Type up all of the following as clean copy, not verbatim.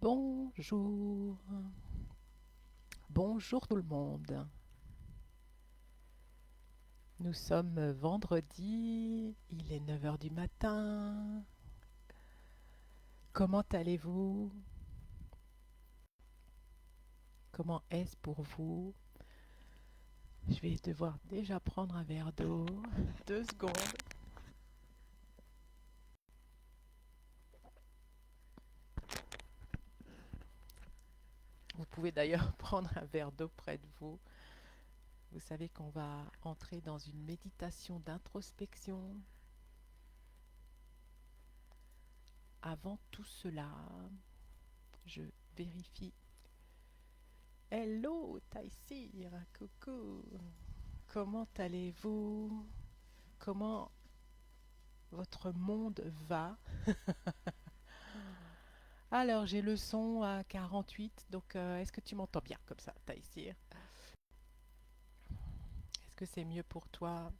Bonjour, bonjour tout le monde. Nous sommes vendredi, il est 9 heures du matin. Comment allez-vous? Comment est-ce pour vous? Je vais devoir déjà prendre un verre d'eau. 2 secondes. Vous pouvez d'ailleurs prendre un verre d'eau près de vous. Vous savez qu'on va entrer dans une méditation d'introspection. Avant tout cela, je vérifie. Hello, Taïsir, coucou. Comment allez-vous? Comment votre monde va? Alors, j'ai le son à 48, donc est-ce que tu m'entends bien comme ça, Taïsir? Est-ce que c'est mieux pour toi?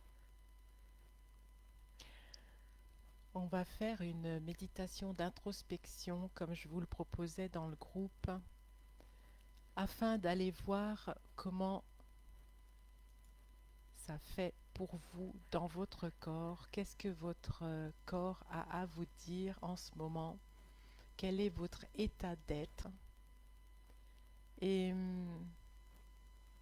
On va faire une méditation d'introspection comme je vous le proposais dans le groupe, afin d'aller voir comment ça fait pour vous dans votre corps. Qu'est-ce que votre corps a à vous dire en ce moment? Quel est votre état d'être? Et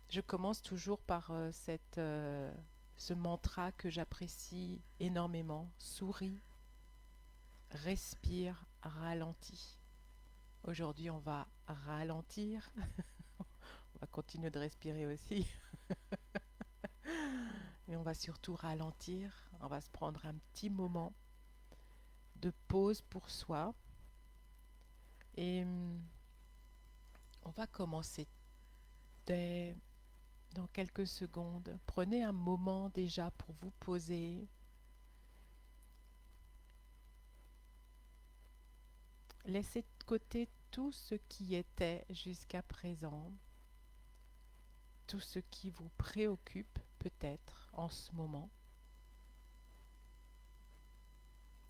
je commence toujours par ce mantra que j'apprécie énormément. Souris, respire, ralentis. Aujourd'hui, on va ralentir. On va continuer de respirer aussi. Mais on va surtout ralentir. On va se prendre un petit moment de pause pour soi. Et on va commencer dès dans quelques secondes. Prenez un moment déjà pour vous poser. Laissez de côté tout ce qui était jusqu'à présent, tout ce qui vous préoccupe peut-être en ce moment.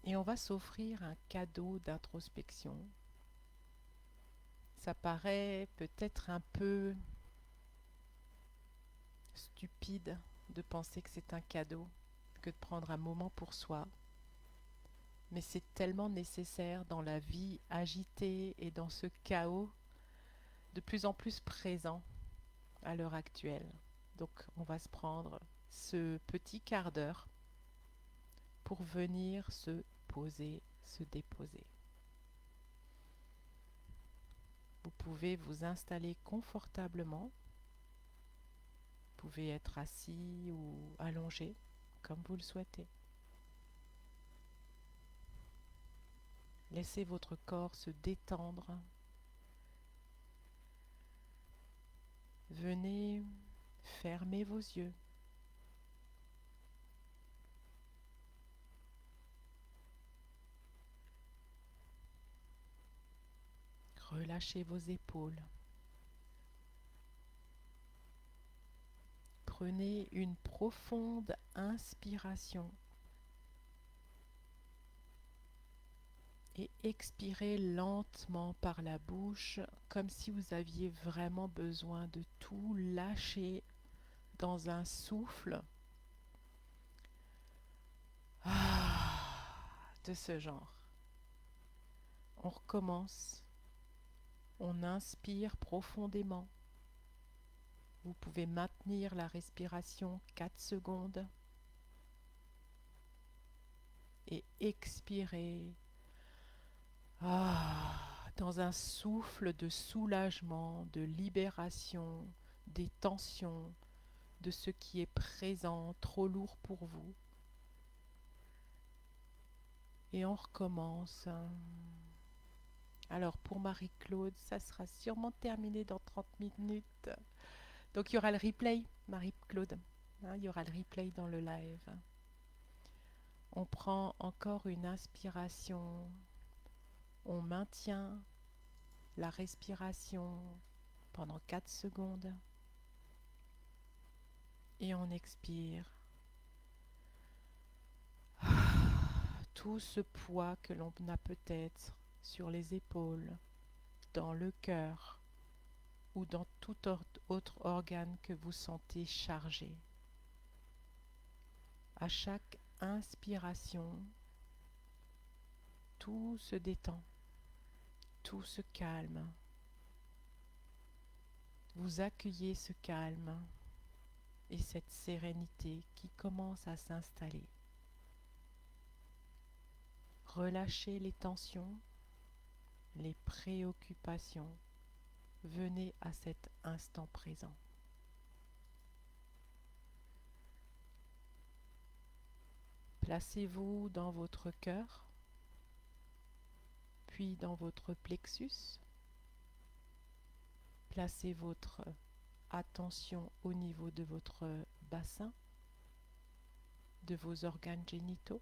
Et on va s'offrir un cadeau d'introspection. Ça paraît peut-être un peu stupide de penser que c'est un cadeau, que de prendre un moment pour soi. Mais c'est tellement nécessaire dans la vie agitée et dans ce chaos de plus en plus présent à l'heure actuelle. Donc on va se prendre ce petit quart d'heure pour venir se poser, se déposer. Vous pouvez vous installer confortablement. Vous pouvez être assis ou allongé, comme vous le souhaitez. Laissez votre corps se détendre. Venez fermer vos yeux. Relâchez vos épaules. Prenez une profonde inspiration et expirez lentement par la bouche comme si vous aviez vraiment besoin de tout lâcher dans un souffle de ce genre. On recommence. On inspire profondément. Vous pouvez maintenir la respiration 4 secondes et expirer dans un souffle de soulagement, de libération, des tensions, de ce qui est présent, trop lourd pour vous. Et on recommence. Alors pour Marie-Claude, ça sera sûrement terminé dans 30 minutes. Donc il y aura le replay, Marie-Claude. Il y aura le replay dans le live. On prend encore une inspiration. On maintient la respiration pendant 4 secondes. Et on expire. Tout ce poids que l'on a peut-être sur les épaules dans le cœur ou dans tout autre organe que vous sentez chargé. À chaque inspiration, tout se détend, tout se calme. Vous accueillez ce calme et cette sérénité qui commence à s'installer. Relâchez les tensions, les préoccupations. Venez à cet instant présent. Placez-vous dans votre cœur, puis dans votre plexus. Placez votre attention au niveau de votre bassin, de vos organes génitaux.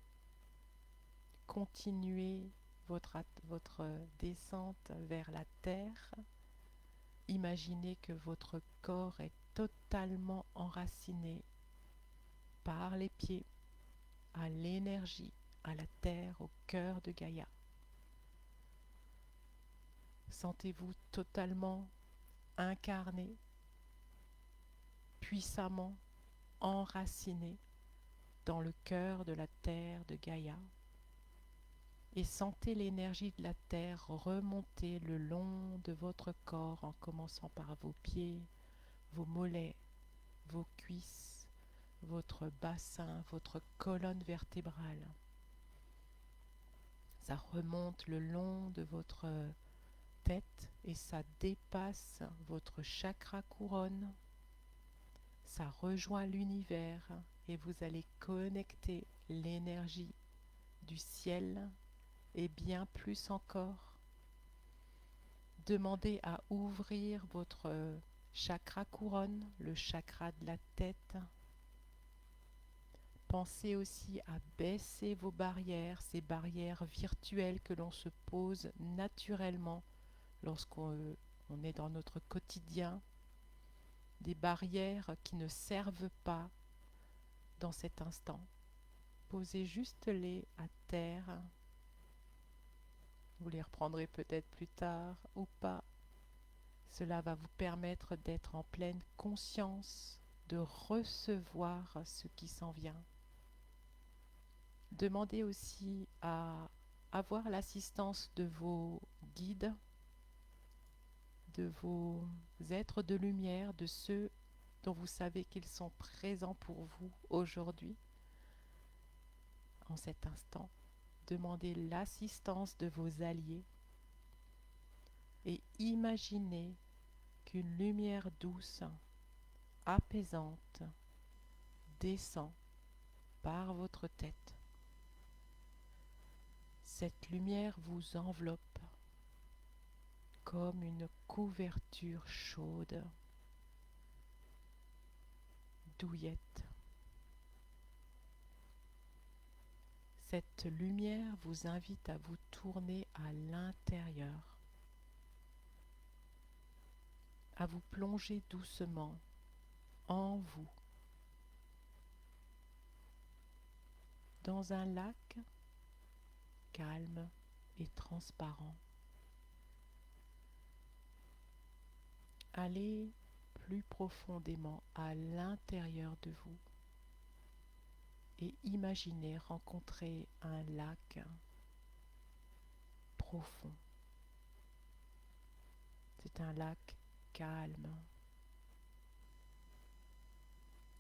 Continuez votre descente vers la terre. Imaginez que votre corps est totalement enraciné par les pieds à l'énergie, à la terre, au cœur de Gaïa. Sentez-vous totalement incarné, puissamment enraciné dans le cœur de la terre de Gaïa. Et sentez l'énergie de la terre remonter le long de votre corps en commençant par vos pieds, vos mollets, vos cuisses, votre bassin, votre colonne vertébrale. Ça remonte le long de votre tête et ça dépasse votre chakra couronne. Ça rejoint l'univers et vous allez connecter l'énergie du ciel et bien plus encore. Demandez à ouvrir votre chakra couronne, le chakra de la tête. Pensez aussi à baisser vos barrières, ces barrières virtuelles que l'on se pose naturellement lorsqu'on est dans notre quotidien, des barrières qui ne servent pas dans cet instant. Posez juste les à terre. Vous les reprendrez peut-être plus tard ou pas. Cela va vous permettre d'être en pleine conscience, de recevoir ce qui s'en vient. Demandez aussi à avoir l'assistance de vos guides, de vos êtres de lumière, de ceux dont vous savez qu'ils sont présents pour vous aujourd'hui, en cet instant. Demandez l'assistance de vos alliés et imaginez qu'une lumière douce, apaisante, descend par votre tête. Cette lumière vous enveloppe comme une couverture chaude, douillette. Cette lumière vous invite à vous tourner à l'intérieur, à vous plonger doucement en vous, dans un lac calme et transparent. Allez plus profondément à l'intérieur de vous et imaginez rencontrer un lac profond. C'est un lac calme,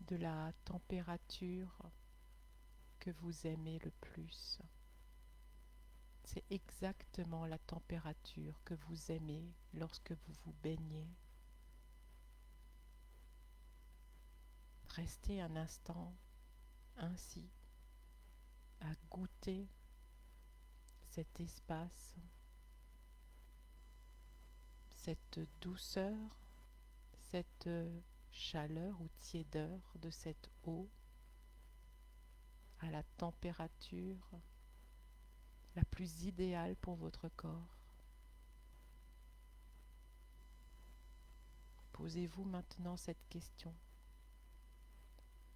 de la température que vous aimez le plus. C'est exactement la température que vous aimez lorsque vous vous baignez. Restez un instant ainsi, à goûter cet espace, cette douceur, cette chaleur ou tiédeur de cette eau à la température la plus idéale pour votre corps. Posez-vous maintenant cette question.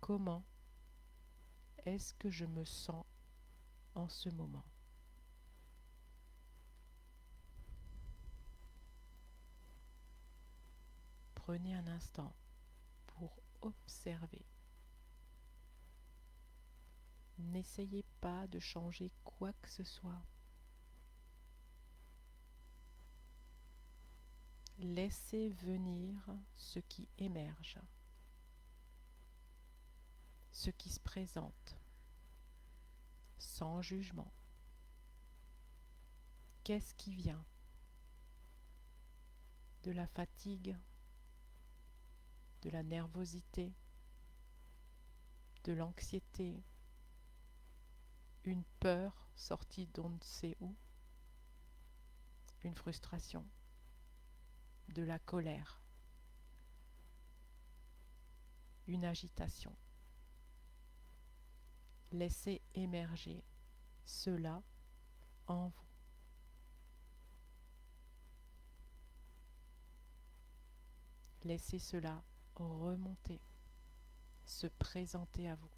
Comment est-ce que je me sens en ce moment ? Prenez un instant pour observer. N'essayez pas de changer quoi que ce soit. Laissez venir ce qui émerge, ce qui se présente, sans jugement. Qu'est-ce qui vient? De la fatigue, de la nervosité, de l'anxiété, une peur sortie d'on ne sait où, une frustration, de la colère, une agitation. Laissez émerger cela en vous. Laissez cela remonter, se présenter à vous.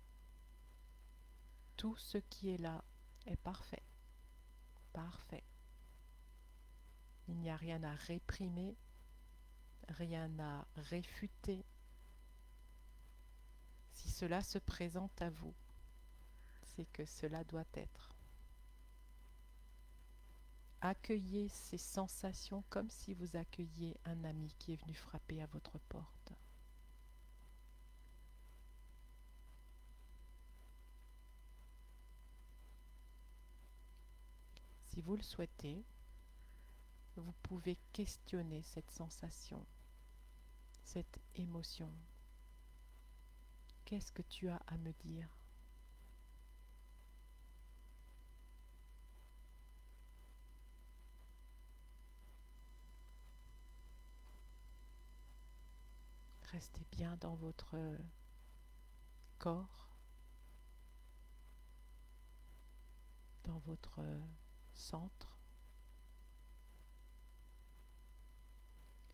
Tout ce qui est là est parfait, parfait. Il n'y a rien à réprimer, rien à réfuter. Si cela se présente à vous, c'est que cela doit être. Accueillez ces sensations comme si vous accueilliez un ami qui est venu frapper à votre porte. Si vous le souhaitez, vous pouvez questionner cette sensation, cette émotion. Qu'est-ce que tu as à me dire? Restez bien dans votre corps, dans votre centre.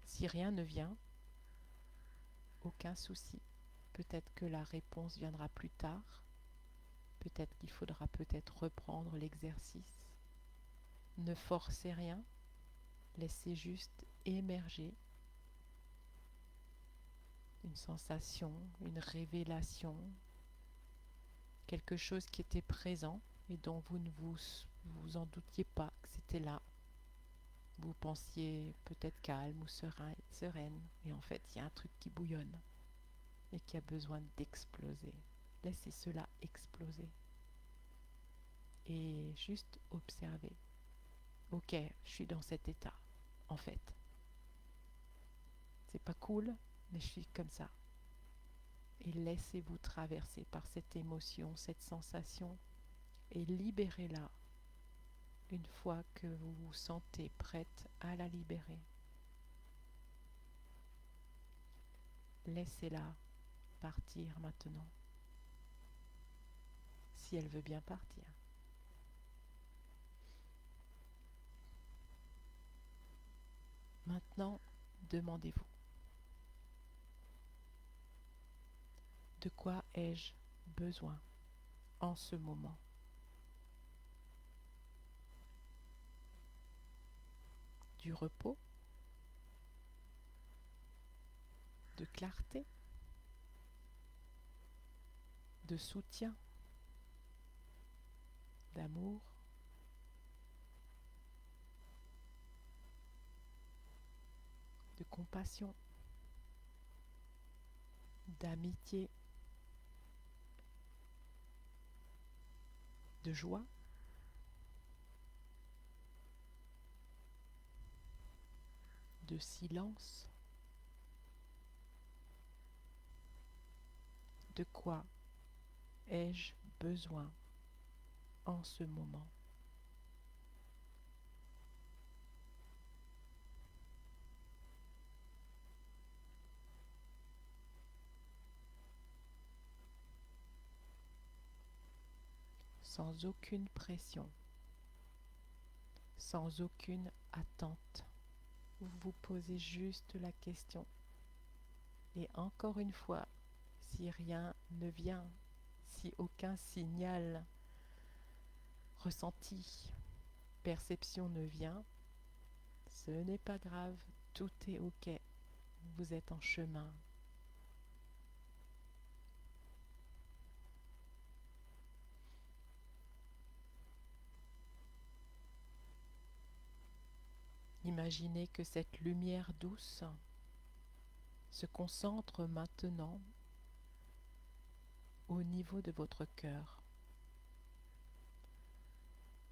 Si rien ne vient, aucun souci. Peut-être que la réponse viendra plus tard. Peut-être qu'il faudra peut-être reprendre l'exercice. Ne forcez rien, laissez juste émerger une sensation, une révélation, quelque chose qui était présent et dont vous ne vous en doutiez pas que c'était là. Vous pensiez peut-être calme ou sereine, et en fait il y a un truc qui bouillonne et qui a besoin d'exploser. Laissez cela exploser et juste observer. Ok, je suis dans cet état, en fait. C'est pas cool, mais je suis comme ça. Et laissez-vous traverser par cette émotion, cette sensation, et libérez-la une fois que vous vous sentez prête à la libérer. Laissez-la partir maintenant, si elle veut bien partir. Maintenant, demandez-vous, de quoi ai-je besoin en ce moment? Du repos? De clarté? De soutien? D'amour? De compassion? D'amitié? De joie? De silence? De quoi ai-je besoin en ce moment? Sans aucune pression, sans aucune attente. Vous vous posez juste la question. Et encore une fois, si rien ne vient, si aucun signal ressenti, perception ne vient, ce n'est pas grave, tout est ok. vous êtes en chemin. Imaginez que cette lumière douce se concentre maintenant au niveau de votre cœur,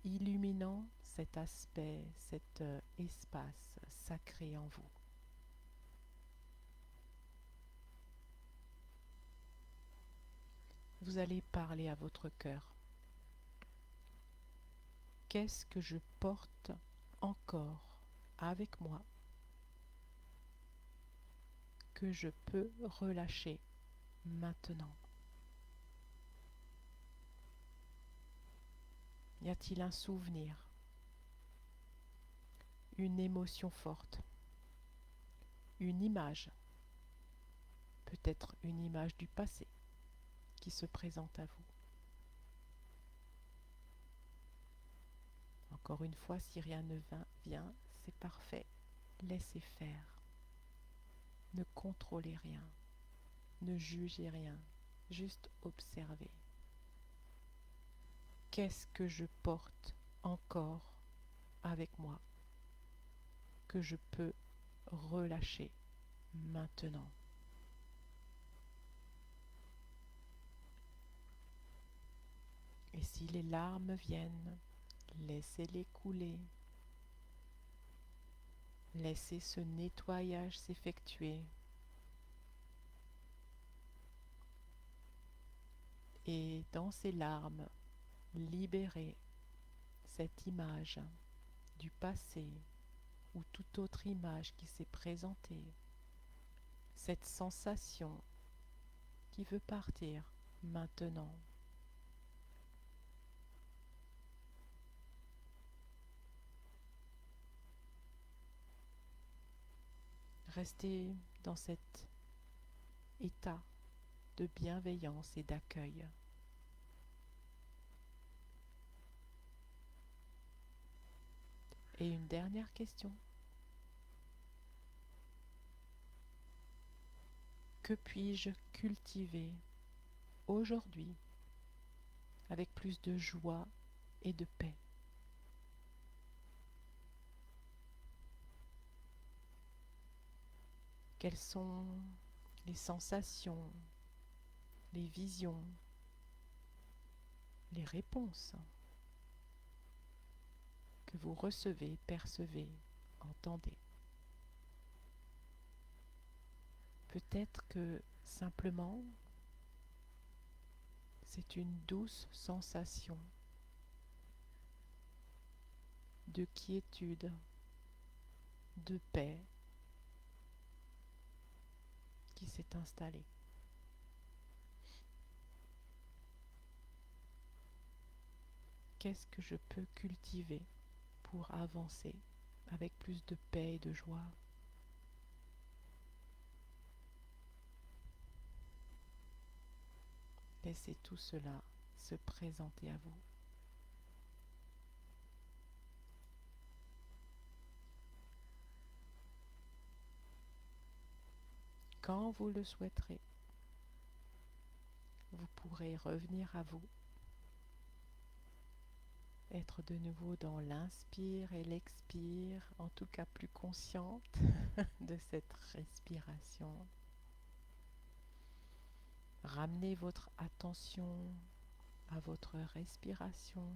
illuminant cet aspect, cet espace sacré en vous. Vous allez parler à votre cœur. Qu'est-ce que je porte encore avec moi que je peux relâcher maintenant? Y a-t-il un souvenir, une émotion forte, une image, peut-être une image du passé qui se présente à vous? Encore une fois, si rien ne vient, c'est parfait. Laissez faire. Ne contrôlez rien. Ne jugez rien. Juste observez. Qu'est-ce que je porte encore avec moi que je peux relâcher maintenant? Et si les larmes viennent, laissez-les couler. Laissez ce nettoyage s'effectuer. Et dans ces larmes, libérez cette image du passé ou toute autre image qui s'est présentée, cette sensation qui veut partir maintenant. Restez dans cet état de bienveillance et d'accueil. Et une dernière question. Que puis-je cultiver aujourd'hui avec plus de joie et de paix? Quelles sont les sensations, les visions, les réponses que vous recevez, percevez, entendez? Peut-être que simplement c'est une douce sensation de quiétude, de paix qui s'est installée. Qu'est-ce que je peux cultiver pour avancer avec plus de paix et de joie? Laissez tout cela se présenter à vous. Quand vous le souhaiterez, vous pourrez revenir à vous, être de nouveau dans l'inspire et l'expire, en tout cas plus consciente de cette respiration. Ramenez votre attention à votre respiration.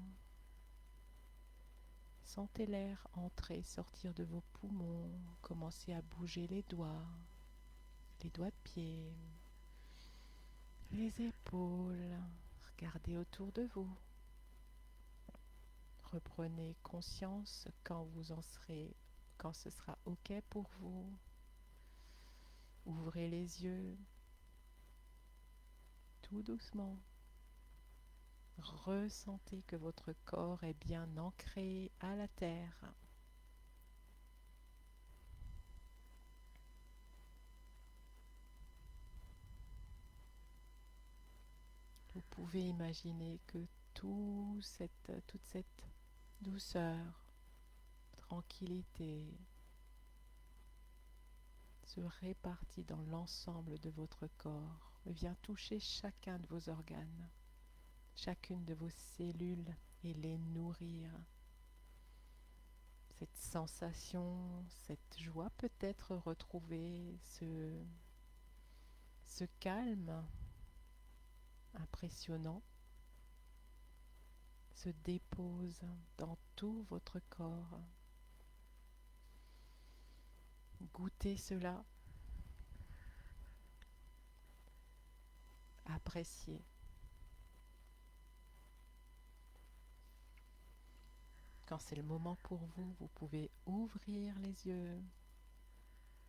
Sentez l'air entrer, sortir de vos poumons. Commencez à bouger les doigts de pied, les épaules. Regardez autour de vous. Reprenez conscience quand vous en serez, quand ce sera OK pour vous. Ouvrez les yeux tout doucement. Ressentez que votre corps est bien ancré à la terre. Vous pouvez imaginer que toute cette douceur, tranquillité se répartit dans l'ensemble de votre corps, vient toucher chacun de vos organes, chacune de vos cellules et les nourrir. Cette sensation, cette joie peut-être retrouvée, ce calme impressionnant se dépose dans tout votre corps. Goûtez cela, appréciez. Quand c'est le moment pour vous, vous pouvez ouvrir les yeux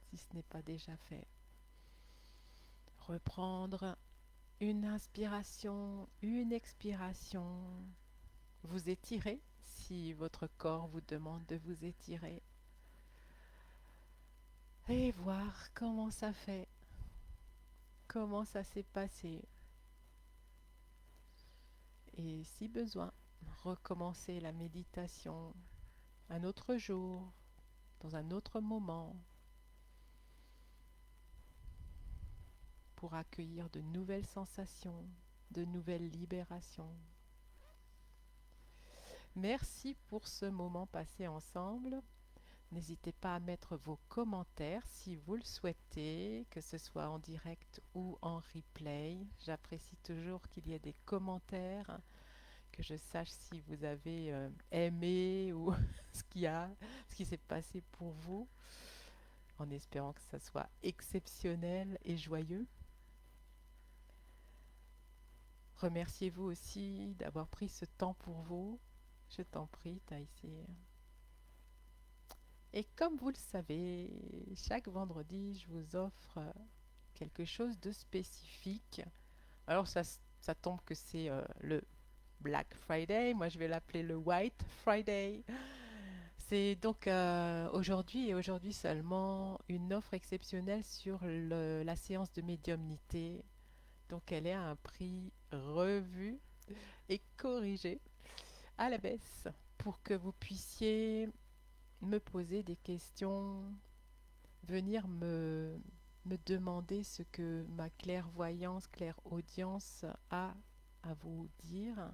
si ce n'est pas déjà fait. Reprendre une inspiration, une expiration. Vous étirez si votre corps vous demande de vous étirer. Et voir comment ça fait, comment ça s'est passé. Et si besoin, recommencer la méditation un autre jour, dans un autre moment, pour accueillir de nouvelles sensations, de nouvelles libérations. Merci pour ce moment passé ensemble. N'hésitez pas à mettre vos commentaires si vous le souhaitez, que ce soit en direct ou en replay. J'apprécie toujours qu'il y ait des commentaires, que je sache si vous avez aimé ou ce qui s'est passé pour vous, en espérant que ça soit exceptionnel et joyeux. Remerciez-vous aussi d'avoir pris ce temps pour vous. Je t'en prie, Taïsir. Et comme vous le savez, chaque vendredi, je vous offre quelque chose de spécifique. Alors ça tombe que c'est le Black Friday, moi je vais l'appeler le White Friday. C'est donc aujourd'hui et aujourd'hui seulement une offre exceptionnelle sur la séance de médiumnité. Donc elle est à un prix revu et corrigé à la baisse pour que vous puissiez me poser des questions, venir me demander ce que ma clairvoyance, clairaudience a à vous dire.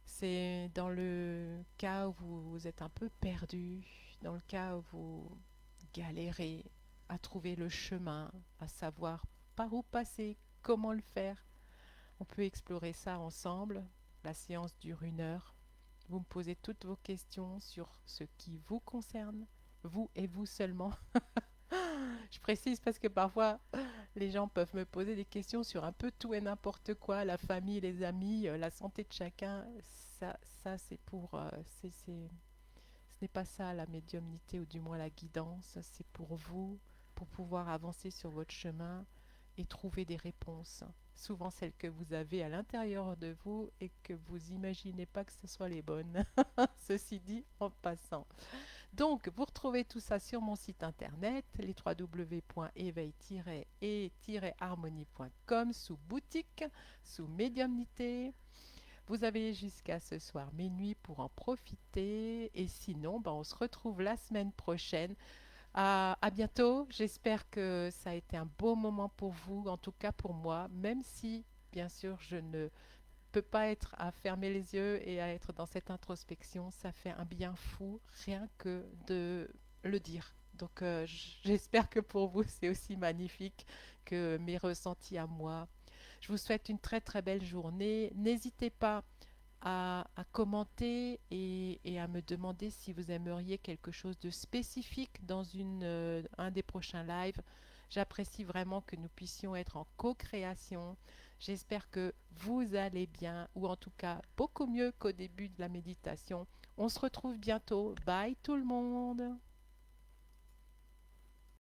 C'est dans le cas où vous êtes un peu perdu, dans le cas où vous galérez à trouver le chemin, à savoir par où passer, comment le faire. On peut explorer ça ensemble. La séance dure 1 heure. Vous me posez toutes vos questions sur ce qui vous concerne, vous et vous seulement. Je précise parce que parfois les gens peuvent me poser des questions sur un peu tout et n'importe quoi, la famille, les amis, la santé de chacun. Ça c'est pour, ce n'est pas ça la médiumnité ou du moins la guidance. C'est pour vous, pour pouvoir avancer sur votre chemin et trouver des réponses. Souvent celles que vous avez à l'intérieur de vous et que vous imaginez pas que ce soit les bonnes. Ceci dit en passant. Donc, vous retrouvez tout ça sur mon site internet, les www.éveil-et-harmonie.com sous boutique, sous médiumnité. Vous avez jusqu'à ce soir minuit pour en profiter. Et sinon, on se retrouve la semaine prochaine. À bientôt. J'espère que ça a été un beau moment pour vous, en tout cas pour moi, même si, bien sûr, je ne peut pas être à fermer les yeux et à être dans cette introspection. Ça fait un bien fou, rien que de le dire. Donc j'espère que pour vous, c'est aussi magnifique que mes ressentis à moi. Je vous souhaite une très très belle journée. N'hésitez pas à commenter et à me demander si vous aimeriez quelque chose de spécifique dans un des prochains lives. J'apprécie vraiment que nous puissions être en co-création. J'espère que vous allez bien, ou en tout cas beaucoup mieux qu'au début de la méditation. On se retrouve bientôt. Bye tout le monde.